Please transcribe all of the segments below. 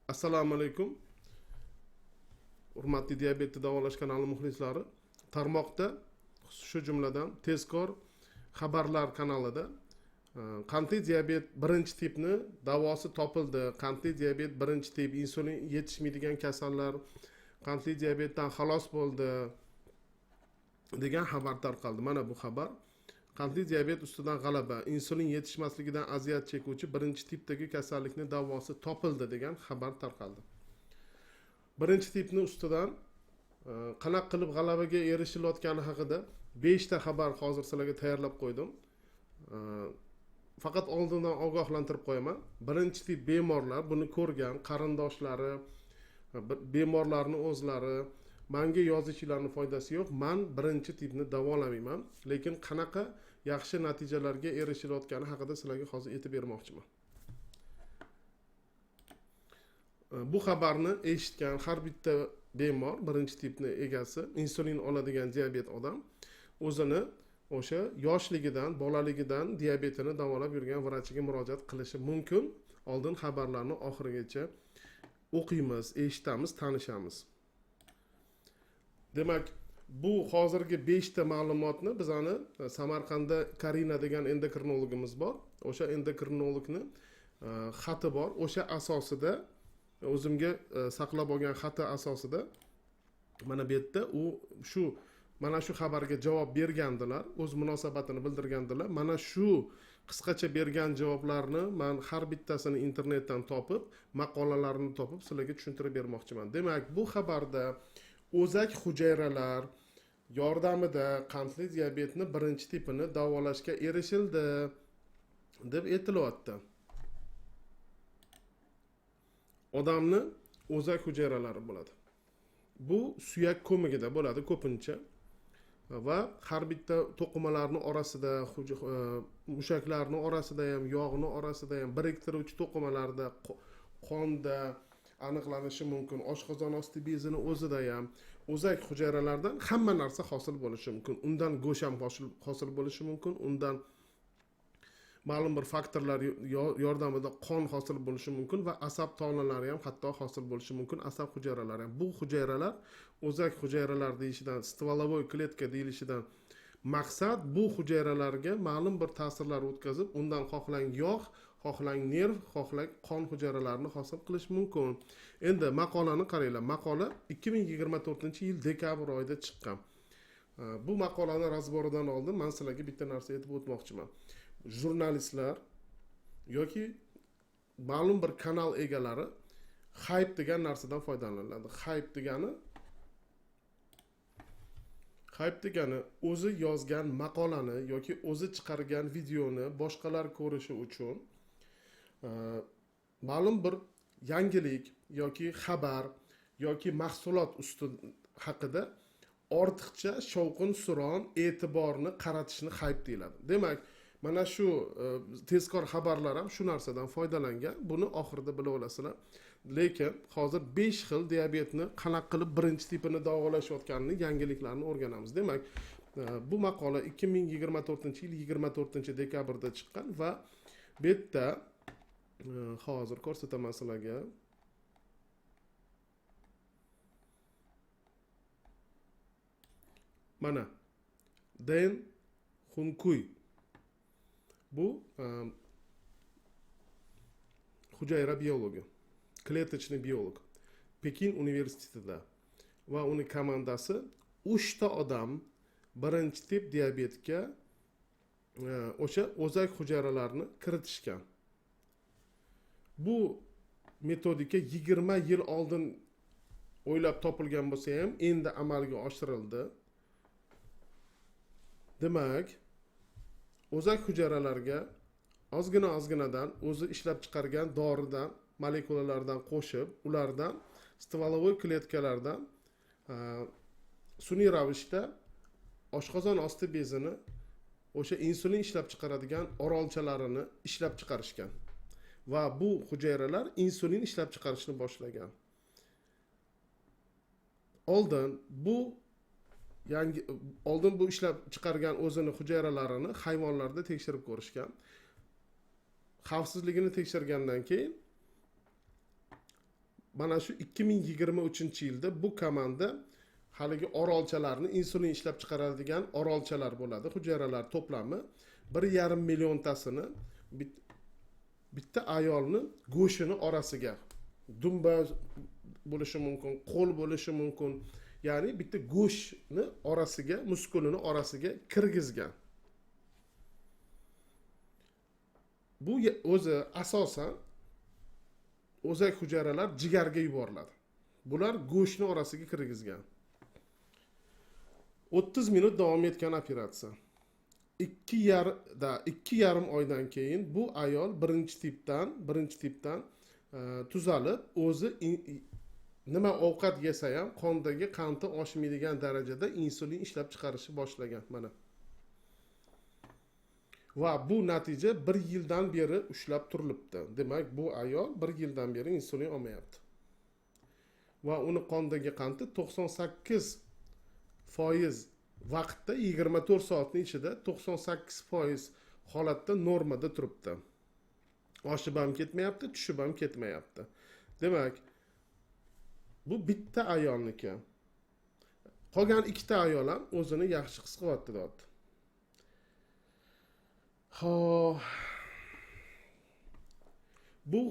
Assalomu alaykum. Hurmatli diabetni davolash kanali muxlislari. Tarmoqda, shu jumladan tezkor xabarlar kanalida qandli diabet birinchi tipni davosi topildi. Qandli diabet birinchi tip, insulin yetishmaydigan kasallar qandli diabetdan xalos bo'ldi degan xabar tarqaldi. Mana bu xabar qandli diabet ustidan g'alaba, insulin yetishmasligidan aziyat chekuvchi birinchi tipdagi kasallikning davosi topildi degan xabar tarqaldi. Birinchi tipni ustidan qanaqa qilib g'alabaga erishilayotgani haqida 5 ta xabar hozir sizlarga tayyorlab qo'ydim. Faqat oldindan ogohlantirib qo'yaman. Birinchi tip bemorlar buni ko'rgan, qarindoshlari, bemorlarning o'zlari menga yozishilarning foydasi yo'q. Men birinchi tipni davolamayman, lekin qanaqa yaxshi natijalarga erishilayotgani haqida sizlarga hozir aytib bermoqchiman. Bu xabarni eshitgan har bitta bemor, birinchi tipni egasi, insulin oladigan diabet odam o'zini o'sha yoshligidan, bolaligidan diabetini davolab yurgan vrachiga murojaat qilishi mumkin. Oldin xabarlarni oxirigacha o'qiymiz, eshitamiz, tanishamiz. Demak, bu hozirgi 5 ta ma'lumotni bizani Samarqandda Karina degan endokrinologimiz bor. O'sha endokrinologni xati bor. O'sha asosida o'zimga saqlab olgan xati asosida mana bu yerda mana shu xabarga javob bergandilar, o'z munosabatini bildirgandilar. Mana shu qisqacha bergan javoblarni men har bittasini internetdan topib, maqolalarini topib sizlarga tushuntirib bermoqchiman. Demak, bu xabarda o'zak hujayralar yordamida qandli diabetni birinchi tipini davolashga erishildi deb aytilyapti. Odamni o'zak hujayralari bo'ladi. Bu suyak ko'migida bo'ladi ko'pincha va har bitta to'qimalarning orasida, mushaklarning orasida ham, yog'ning orasida ham biriktiruvchi to'qimalarda, qonda aniqlanishi mumkin. Oshqozon osti bezini o'zida ham o'zak hujayralardan hamma narsa hosil bo'lishi mumkin. Undan go'sht ham hosil bo'lishi mumkin. Undan ma'lum bir faktorlar yordamida qon hosil bo'lishi mumkin va asab tolalari ham hatto hosil bo'lishi mumkin. Asab hujayralari ham. Bu hujayralar o'zak hujayralar deyishidan, stvolovoy kletka deyilishidan maqsad bu hujayralarga ma'lum bir ta'sirlar o'tkazib, undan xohlang yog', xohlang nerv, xohlang qon hujayralarini hosil qilish mumkin. Endi maqolani qaranglar. Maqola 2024-yil dekabr oyida chiqqan. Bu maqolani razboridan oldin men sizlarga bitta narsa aytib o'tmoqchiman. Jurnalistlar yoki ma'lum bir kanal egalari hype degan narsadan foydalanadi. Hype degani o'zi yozgan maqolani yoki o'zi chiqargan videoni boshqalar ko'rishi uchun ma'lum bir yangilik yoki xabar yoki mahsulot haqida ortiqcha shovqin-suron, e'tiborni qaratishni hype deyiladi. Demak, mana shu tezkor xabarlar ham shu narsadan foydalangan. Buni oxirida bilib olasizlar. Lekin hozir 5 xil diabetni qanaqa qilib birinchi tipini davolashayotganini, yangiliklarni o'rganamiz. Demak, bu maqola 2024-yil 24-dekabrda chiqqan va bu yerda hozir ko'rsataman sizlarga. Mana Den Hunkuy bu hujayra biologi, klеточный biolog. Pekin universitetida va uning komandasi 3 ta odam birinchi tip diabetga o'sha o'zak hujayralarini kiritishgan. Bu metodika 20 yil oldin o'ylab topilgan bo'lsa ham endi amalga oshirildi. Demak, o'zak hujayralarga ozginadan o'zi ishlab chiqargan doridan, molekulalardan qo'shib, ulardan stvolovoy kletkalardan sun'iy ravishda oshqozon osti bezini o'sha insulin ishlab chiqaradigan orolchalarini ishlab chiqarishgan. Va bu hujayralar insulin ishlab chiqarishni boshlagan. Oldin bu ishlab chiqargan o'zini hujayralarini hayvonlarda tekshirib ko'rishgan. Xavfsizligini tekshirgandan keyin mana shu 2023-yilda bu komanda haligi orolchalarni insulin ishlab chiqaradigan orolchalar bo'ladi, hujayralar to'plami 1,5 milliontasini bitta ayolni go'shini orasiga, dumba bo'lishi mumkin, qo'l bo'lishi mumkin, ya'ni bitta go'shtni orasiga, muskulini orasiga kirgizgan. Bu o'zi asosan o'zak hujayralar jigarga yuboriladi. Bular go'shtni orasiga kirgizgan. 30 minut davom etgan operatsiya. 2,5 oydan keyin bu ayol birinchi tipdan tuzalib, o'zi nima ovqat yesa ham qondagi qanti oshmaydigan darajada insulin ishlab chiqarishni boshlagan mana. Va bu natija 1 yildan beri ushlab turilibdi. Demak, bu ayol 1 yildan beri insulin olmayapti. Va uni qondagi qanti 98% vaqtda 24 soatning ichida 98% holatda normada turibdi. Oshib ham ketmayapti, tushib ham ketmayapti. Demak, bu bitta ayolniki. Qolgan ikkita ayol ham o'zini yaxshi his qilyapti deyapti. Bu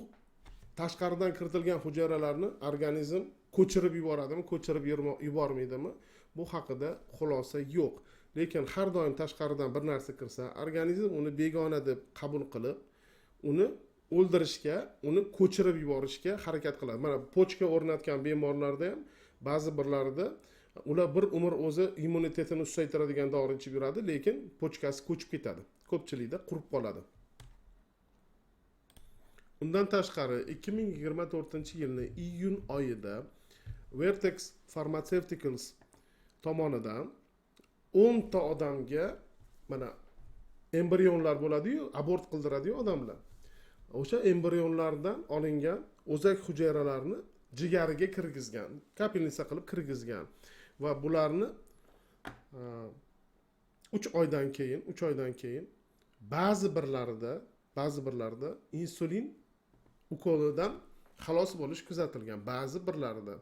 tashqaridan kiritilgan hujayralarni organizm ko'chirib yuboradimi, ko'chirib yubormaydimi? Bu haqida xulosa yo'q. Lekin har doim tashqaridan bir narsa kirsa, organizm uni begona deb qabul qilib, uni o'ldirishga, uni ko'chirib yuborishga harakat qiladi. Mana pochka o'rnatgan bemorlarda ham ba'zi birlarida ular bir umr o'zi immunitetini susaytiradigan dori ichib yuradi, lekin pochkasi ko'chib ketadi. Ko'pchilikda qurib qoladi. Undan tashqari 2024-yilning iyun oyida Vertex Pharmaceuticals tomonidan 10 ta odamga mana embrionlar bo'ladi-yu, abort qildiradi-yu odamlar. O'sha embrionlardan olingan o'zak hujayralarni jigariga kirgizgan, kapelnitsa qilib kirgizgan va bularni 3 oydan keyin ba'zi birlarida insulin ukolidan xalos bo'lish kuzatilgan, ba'zi birlarida.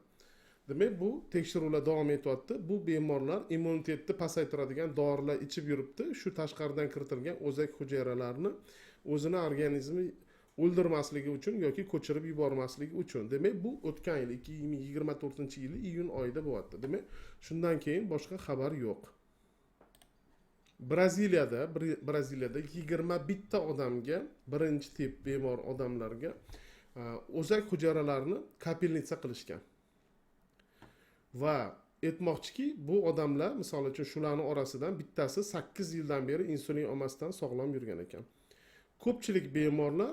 Demak, bu tekshiruvlar davom etyapti. Bu bemorlar immunitetni pasaytiradigan dorilar ichib yuribdi. Shu tashqaridan kiritilgan o'zak hujayralarni o'zini organizmi o'ldirmasligi uchun yoki ko'chirib yubormasligi uchun. Demak, bu o'tgan yil 2024-yil iyun oyida bo'lyapti. Demak, shundan keyin boshqa xabar yo'q. Braziliyada 21 ta odamga, birinchi tip bemor odamlarga o'zak hujayralarini kapelnitsa qilishgan. Va aytmoqchiki, bu odamlar, misol uchun shularning orasidan bittasi 8 yildan beri insulin olmasdan sog'lom yurgan ekan. Ko'pchilik bemorlar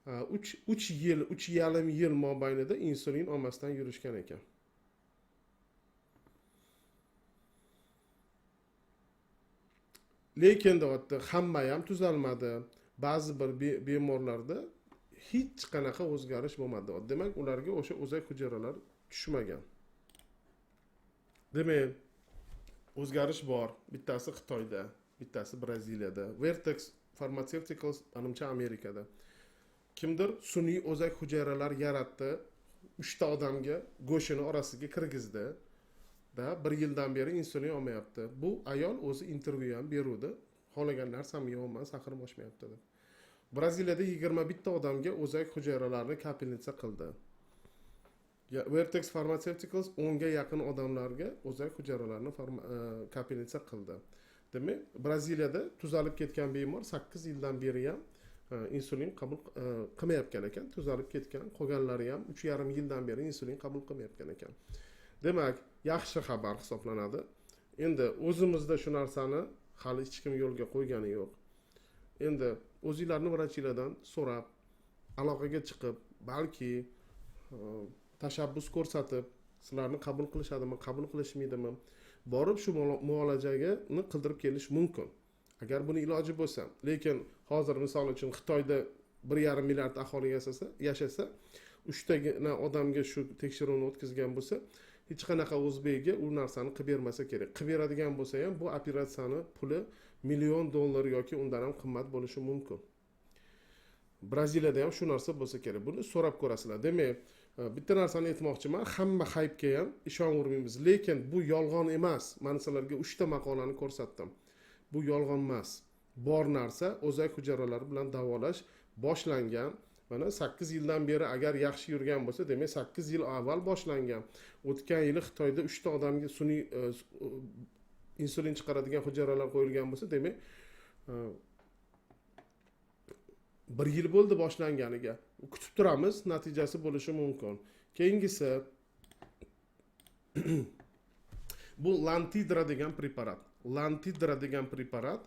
3,5 yil mobaynida insulin olmasdan yurishgan ekan. Lekin deyapti, hamma ham tuzalmadi. Ba'zi bir bemorlarda hech qanaqa o'zgarish bo'lmadi. Demak, ularga o'sha o'zak hujayralar tushmagan. Demak, o'zgarish bor. Bittasi Xitoyda, bittasi Braziliyada. Vertex Pharmaceuticals animcha Amerikada. Kimdir sun'iy o'zak hujayralar yaratdi, 3 ta odamga go'shini orasiga kirgizdi. Da 1 yildan beri insulin olmayapti. Bu ayol o'zi intervyu ham beruvdi. Xohlagan narsamga yeyapman, saxrim oshmayapti deb. Braziliyada 21 ta odamga o'zak hujayralarini kapelnitsa qildi. Vertex Pharmaceuticals 10 ga yaqin odamlarga o'zak hujayralarini kapelnitsa qildi. Demak, Braziliyada tuzalib ketgan bemor 8 yildan beri ham insulin qabul qilmayotgan ekan, tuzalib ketgan. Qolganlari ham 3,5 yildan beri insulin qabul qilmayotgan ekan. Demak, yaxshi xabar hisoblanadi. Endi o'zimizda shu narsani hali hech kim yo'lga qo'ygani yo'q. Endi o'zingizlarni vrachlardan so'rab, aloqaga chiqib, balki tashabbus ko'rsatib, sizlarni qabul qilishadimi, qabul qilishmaydimi, borib shu muolajaga qildirib kelish mumkin. Agar buni iloji bo'lsa. Lekin hozir misol uchun Xitoyda 1,5 milliard aholi yashasa, 3 tagina odamga shu tekshiruvni o'tkazgan bo'lsa, hech qanaqa o'zbekga u narsani qilib bermasa kerak. Qilib beradigan bo'lsa ham bu operatsiyani puli $1,000,000 yoki undan ham qimmat bo'lishi mumkin. Braziliyada ham shu narsa bo'lsa kerak. Buni so'rab ko'rasizlar. Demak, bitta narsani aytmoqchiman, hamma hype'ga ham ishonavermaymiz, lekin bu yolg'on emas. Men sizlarga 3 ta maqolani ko'rsatdim. Bu yolg'on emas. Bor narsa o'zak hujayralari bilan davolash boshlangan. Mana 8 yildan beri agar yaxshi yurgan bo'lsa, demak 8 yil avval boshlangan. O'tgan yili Xitoyda 3 ta odamga sun'iy insulin chiqaradigan hujayralar qo'yilgan bo'lsa, demak 1 yil bo'ldi boshlanganiga. Kutib turamiz, natijasi bo'lishi mumkin. Keyingisi bu Lantidra degan preparat. Lantidra degan preparat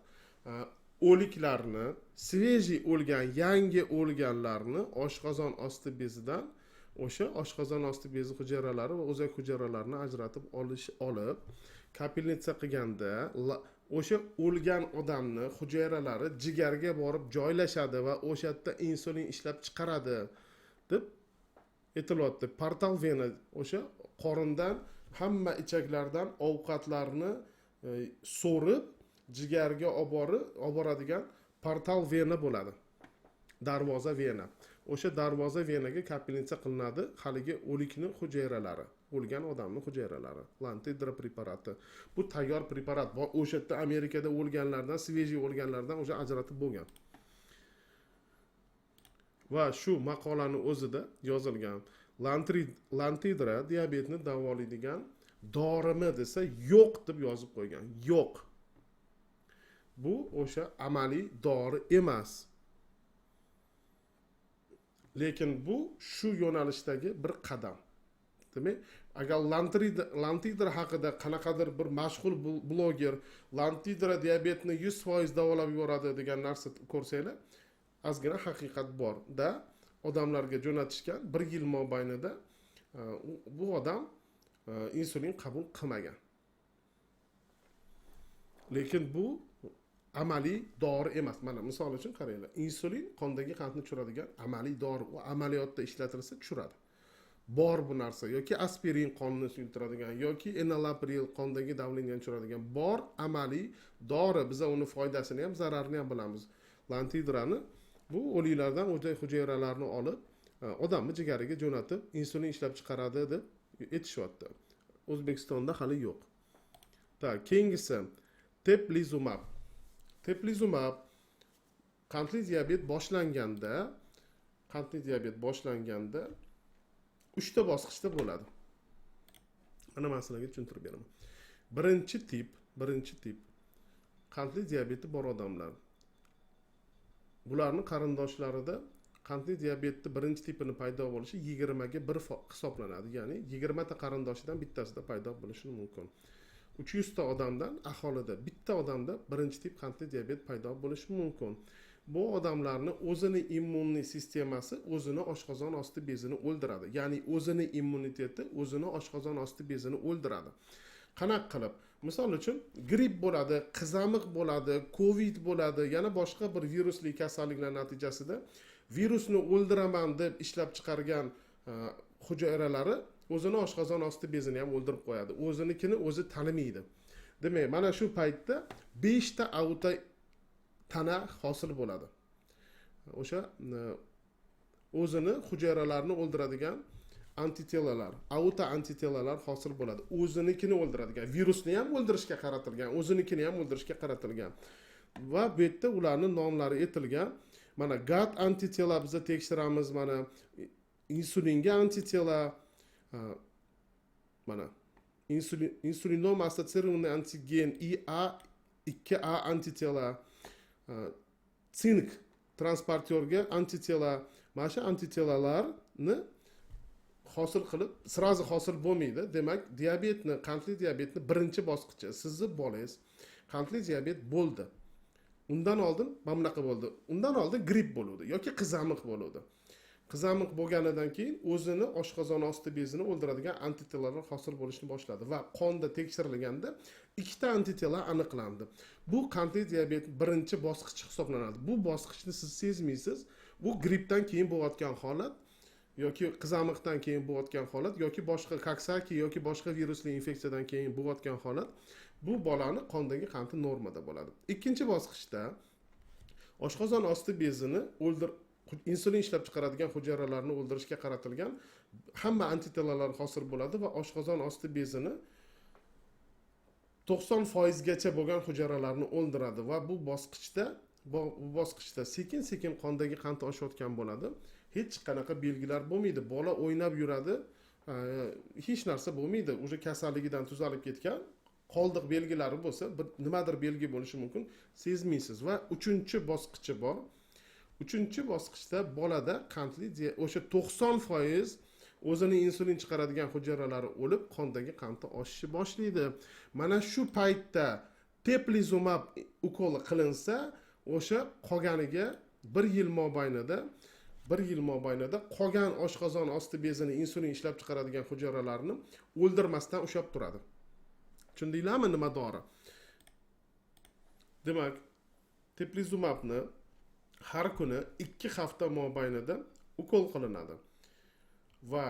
o'liklarni, sveji o'lgan, yangi o'lganlarni oshqozon osti bezidan o'sha oshqozon osti bezi hujayralari va o'zak hujayralarini ajratib olib, kapilnitsa qilganda o'sha o'lgan odamni hujayralari jigarga borib joylashadi va o'sha yerda insulin ishlab chiqaradi deb aytilyapti. Portal vena o'sha qorindan hamma ichaklardan ovqatlarni so'rib jigarga olib boradigan portal vena bo'ladi. Darvoza vena. O'sha darvoza venaga kapilnitsa qilinadi haligi o'likni hujayralari, o'lgan odamning hujayralari. Lantidra preparati. Bu tayyor preparat. O'sha yerda Amerikada o'lganlardan, sveji o'lganlardan o'sha ajratib bo'lgan. Va shu maqolani o'zida yozilgan. Lantidra diabetni davolaydigan dorimi desa yo'q deb yozib qo'ygan. Yo'q. Bu o'sha amaliy dori emas. Lekin bu shu yo'nalishdagi bir qadam. Demak, agar Lantidra haqida qanaqadir bir mashhur bloger Lantidra diabetni 100% davolab yuboradi degan narsa ko'rsanglar, ozgina haqiqat bor da odamlarga jo'natishgan 1 yil mobaynida bu odam insulin qabul qilmagan. Lekin bu amaliy dori emas. Mana misol uchun qaranglar. Insulin qondagi qandni tushiradigan amaliy dori. U amaliyotda ishlatilsa tushiradi. Bor bu narsa. Yoki aspirin qonni suyultiradigan, yoki enalapril qondagi davleniyani tushiradigan bor amaliy dori. Biz uni foydasini ham, zararini ham bilamiz. Lantidrani bu o'liklardan o'zak hujayralarini olib, odamni jigariga jo'natib, insulin ishlab chiqaradi deb aytishyapti. O'zbekistonda hali yo'q. Keyingisi teplizumab. Teplizumab qandli diabet boshlanganda 3 ta bosqichda bo'ladi. Mana men sizlarga tushuntirib beraman. Birinchi tip qandli diabeti bor odamlar. Bularning qarindoshlarida qandli diabetning birinchi tipini paydo bo'lishi 20 ga 1 hisoblanadi. Ya'ni 20 ta qarindoshidan bittasida paydo bo'lishi mumkin. 300 ta odamdan aholida bitta odamda birinchi tip qandli diabet paydo bo'lishi mumkin. Bu odamlarni o'zini immuniy sistemasi o'zini oshqozon osti bezini o'ldiradi. Ya'ni o'zini immuniteti o'zini oshqozon osti bezini o'ldiradi. Qanaqa qilib? Misol uchun gripp bo'ladi, qizamiq bo'ladi, covid bo'ladi, yana boshqa bir virusli kasalliklar natijasida virusni o'ldiraman deb ishlab chiqargan hujayralari o'zini oshqozon osti bezini ham o'ldirib qo'yadi. O'zinikini o'zi tanimaydi. Demak, mana shu paytda 5 ta auto tana hosil bo'ladi. O'sha o'zini hujayralarini o'ldiradigan antitelalar, auto antitelalar hosil bo'ladi. O'zinikini o'ldiradigan, virusni ham o'ldirishga qaratilgan, o'zinikini ham o'ldirishga qaratilgan. Va bu yerda ularning nomlari aytilgan. Mana GAT antitela biz tekshiramiz, mana insulinga antitela, mana insulinom assosiatsiyatsiya antigen IA2A antitela, sink transportyorga antitela. Mana shu antitelalarni hosil qilib, sirazi hosil bo'lmaydi. Demak, diabetni, qandli diabetni birinchi bosqichi. Sizning bolangiz qandli diabet bo'ldi. Undan oldin mana bunaqa bo'ldi. Undan oldin gripp bo'ldi yoki qizamiq bo'ldi. Qizamiq bo'lganidan keyin o'zini oshqozon osti bezini o'ldiradigan antitelalar hosil bo'lishni boshladi va qonda tekshirilganda 2 ta antitela aniqlandi. Bu qandli diabet birinchi bosqichi hisoblanadi. Bu bosqichni siz sezmaysiz. Bu grippdan keyin bo'layotgan holat yoki qizamiqdan keyin bo'layotgan holat yoki boshqa koksaki yoki boshqa virusli infeksiyadan keyin bo'layotgan holat bu bolani qondagi qandi normada bo'ladi. Ikkinchi bosqichda oshqozon osti bezini insulin ishlab chiqaradigan hujayralarni o'ldirishga qaratilgan hamma antitanalar hosil bo'ladi va oshqozon osti bezini 90% gacha bo'lgan hujayralarni o'ldiradi va bu bosqichda sekin-sekin qondagi qand oshayotgan bo'ladi. Hech qanaqa belgilar bo'lmaydi. Bola o'ynab yuradi, hech narsa bo'lmaydi. O'sha kasalligidan tuzalib ketgan, qoldiq belgilari bo'lsa, nimadir belgi bo'lishi mumkin, sezmaysiz va 3-bosqichi bor. 3-bosqichda bolada qandli o'sha 90% o'zini insulin chiqaradigan hujayralari o'lib, qondagi qandni oshishni boshlaydi. Mana shu paytda teplizumab ukoli qilinsa, o'sha qolganiga 1 yil mobaynida qolgan oshqozon osti bezini insulin ishlab chiqaradigan hujayralarni o'ldirmasdan ushlab turadi. Tushundinglarmi nima dori? Demak, teplizumabni har kuni 2 hafta mobaynida ukol qilinadi va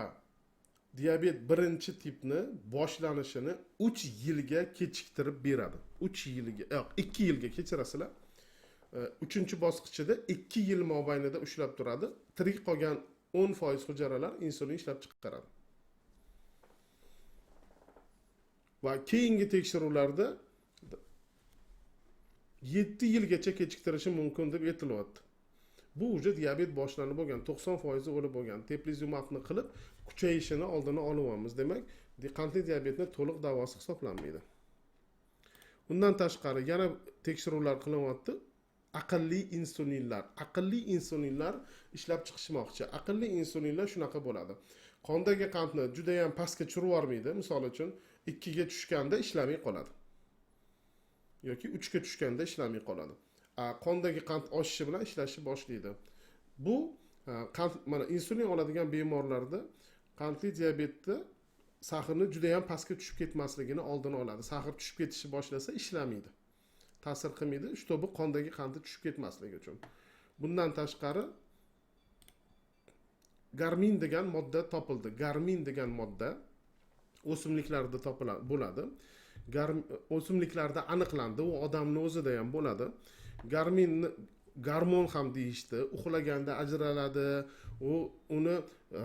diabet 1-tipni boshlanishini 3 yilga kechiktirib beradi. 2 yilga kechirasizlar. 3-bosqichida 2 yil mobaynida ushlab turadi. Tirik qolgan 10% hujayralar insulin ishlab chiqaradi. Va keyingi tekshiruvlarda 7 yilgacha kechiktirishi mumkin deb aytilyapti. Bu uje diabet boshlanib bo'lgan, 90% o'lib bo'lgan. Teplizumabni qilib kuchayishini oldini olyapmiz. Demak, qandli diabetni to'liq davosi hisoblanmaydi. Undan tashqari yana tekshiruvlar qilinyapti. Aqlli insulinlar ishlab chiqishmoqchi. Aqlli insulinlar shunaqa bo'ladi. Qondagi qandni juda ham pastga tushirib yubormaydi. Misol uchun 2 ga tushganda ishlamay qoladi. Yoki 3 ga tushganda ishlamay qoladi. Qondagi qand oshishi bilan ishlashni boshlaydi. Bu mana insulin oladigan bemorlarda qandli diabetda sahrni juda ham pastga tushib ketmasligini oldini oladi. Sahr tushib ketishni boshlasa ishlamaydi. Ta'sir qilmaydi, bu qondagi qandni tushib ketmasligi uchun. Bundan tashqari garmin degan modda topildi. Garmin degan modda o'simliklarda bo'ladi. O'simliklarda aniqlandi, u odamning o'zida ham bo'ladi. Garmon ham deyishdi, uxlaganda ajraladi, uni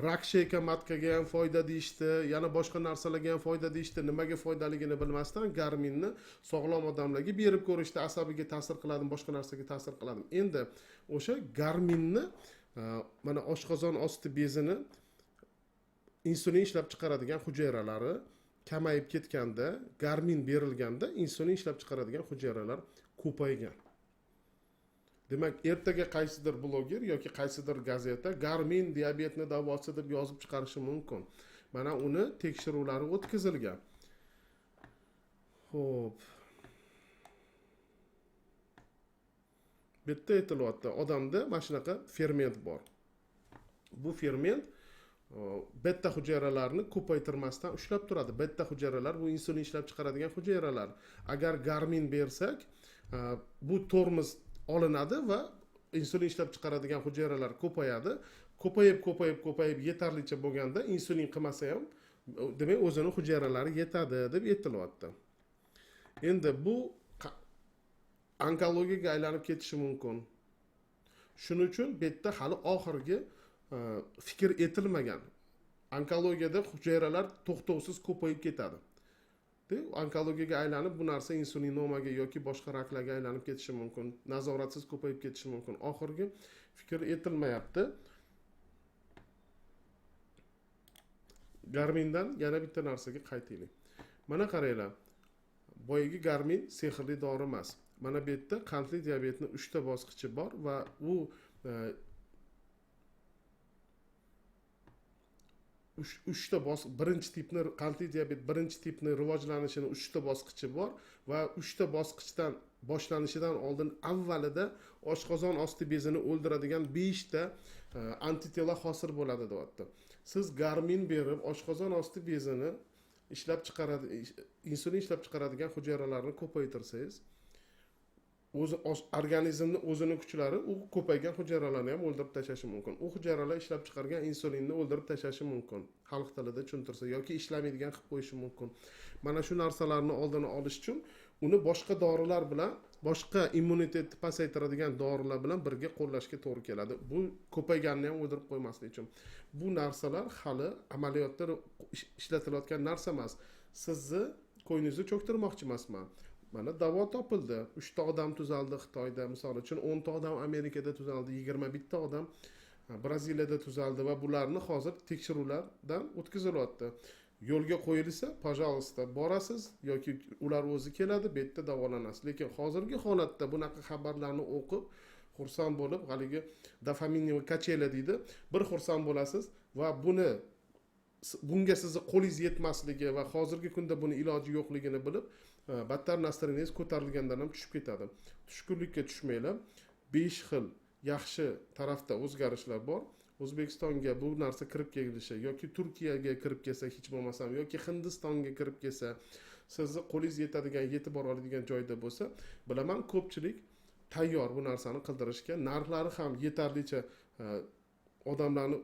rak sheyka matkaga ham foyda deyishdi, yana boshqa narsalarga ham foyda deyishdi. Nimaga foydaligini bilmasdan garminni sog'lom odamlarga berib ko'rishdi, asabiga ta'sir qiladi, boshqa narsaga ta'sir qiladi. Endi o'sha garminni mana oshqozon osti bezini insulin ishlab chiqaradigan hujayralari kamayib ketganda, garmin berilganda insulin ishlab chiqaradigan hujayralar ko'paygan. Demak, ertaga qaysidir bloger yoki qaysidir gazeta garmin diabetni davosi deb yozib chiqarishi mumkin. Mana uni tekshiruvlari o'tkazilgan. Xo'p. Bitta aytilyapti, odamda mana shunaqa ferment bor. Bu ferment beta hujayralarni ko'paytirmasdan ushlab turadi. Beta hujayralar bu insulin ishlab chiqaradigan hujayralar. Agar garmin bersak, bu tormoz olinadi va insulin ishlab chiqaradigan hujayralar ko'payadi. Ko'payib yetarlicha bo'lganda insulin qilmasa ham, demak o'zini hujayralari yetadi deb aytilyapti. Endi bu onkologiyaga aylanib ketishi mumkin. Shuning uchun bu yerda hali oxirgi fikr etilmagan. Onkologiyada hujayralar to'xtovsiz ko'payib ketadi. Onkologiyaga aylanib bu narsa insulinomaga yoki boshqa raklarga aylanib ketishi mumkin. Nazoratsiz ko'payib ketishi mumkin. Oxirgi fikr etilmayapti. Garmindan yana bitta narsaga qaytaylik. Mana qaranglar. Boyagi garmin sehrli dori emas. Mana bu yerda qandli diabetning 3 ta bosqichi bor va u 3 ta birinchi tipni qandli diabet birinchi tipni rivojlanishini 3 ta bosqichi bor va 3 ta bosqichdan boshlanishidan oldin avvalida oshqozon osti bezini o'ldiradigan 5 ta antitela hosil bo'ladi deyapti. Siz garmin berib oshqozon osti bezini ishlab chiqaradi, insulin ishlab chiqaradigan hujayralarni ko'paytirsangiz, organizmni o'zini kuchlari u ko'paygan hujayralarni ham o'ldirib tashlashi mumkin. U hujayralar ishlab chiqargan insulinni o'ldirib tashlashi mumkin. Xalq tilida tushuntirsa yoki ishlamaydigan qilib qo'yishi mumkin. Mana shu narsalarni oldini olish uchun uni boshqa dorilar bilan boshqa immunitetni pasaytiradigan dorilar bilan birga qo'llashga to'g'ri keladi. Bu ko'payganini ham o'ldirib qo'ymaslik uchun. Bu narsalar hali amaliyotda ishlatilayotgan narsa emas. Sizni qo'yningizni cho'ktirmoqchi emasman. Mana davo topildi. 3 ta odam tuzaldi Xitoyda, misol uchun 10 ta odam Amerikada tuzaldi, 21 ta odam Braziliyada tuzaldi va bularni hozir tekshiruvlardan o'tkazilyapti. Yo'lga qo'yilsa, pожалуйста, borasiz yoki ular o'zi keladi, bu yerda davolanasiz. Lekin hozirgi holatda bunaqa xabarlarni o'qib, xursand bo'lib, haligi dopaminni kachela deydi, bir xursand bo'lasiz va bunga sizni qo'lingiz yetmasligi va hozirgi kunda buni iloji yo'qligini bilib, battar nastroyeniyingiz ko'tarilgandan ham tushib ketadi. Tushkunlikka tushmanglar. 5 xil yaxshi tarafda o'zgarishlar bor. O'zbekistonga bu narsa kirib kelishi yoki Turkiyaga kirib kelsa hech bo'lmasam yoki Hindistonga kirib kelsa, sizni qo'lingiz yetadigan, yetib bora oladigan joyda bo'lsa, bilaman ko'pchilik tayyor bu narsani qildirishga, narxlari ham yetarlicha odamlarni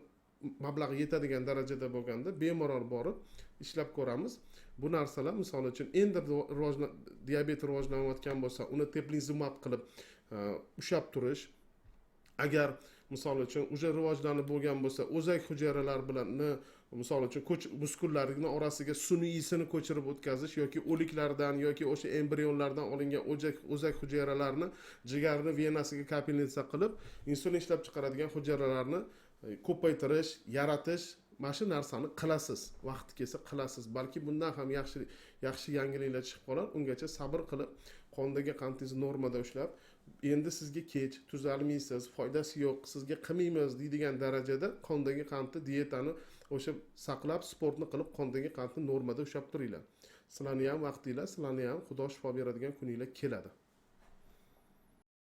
mablag'i yetadigan darajada bo'lganda bemalol borib ishlab ko'ramiz. Bu narsalar misol uchun endi diabet rivojlanayotgan bo'lsa, uni teplizumab qilib ushlab turish. Agar misol uchun уже rivojlanib bo'lgan bo'lsa, o'zak hujayralar bilan misol uchun muskullarning orasiga sun'iysini ko'chirib o'tkazish yoki o'liklardan yoki o'sha embrionlardan olingan o'zak hujayralarni jigarni venasiga kapilnitsa qilib, insulin ishlab chiqaradigan hujayralarni ko'paytirish, yaratish, mana shu narsani qilasiz. Vaqti kelsa qilasiz. Balki bundan ham yaxshi yangiliklar chiqib qolar. Ungacha sabr qilib, qondagi qandingizni normada ushlab, endi sizga kech, tuzalmaysiz, foydasi yo'q, sizga qilmaymiz deydigan darajada qondagi qandni, dietani o'sha saqlab, sportni qilib, qondagi qandni normada ushlab turinglar. Sizlarni ham vaqtinglar, sizlarni ham Xudo shifo beradigan kuninglar keladi.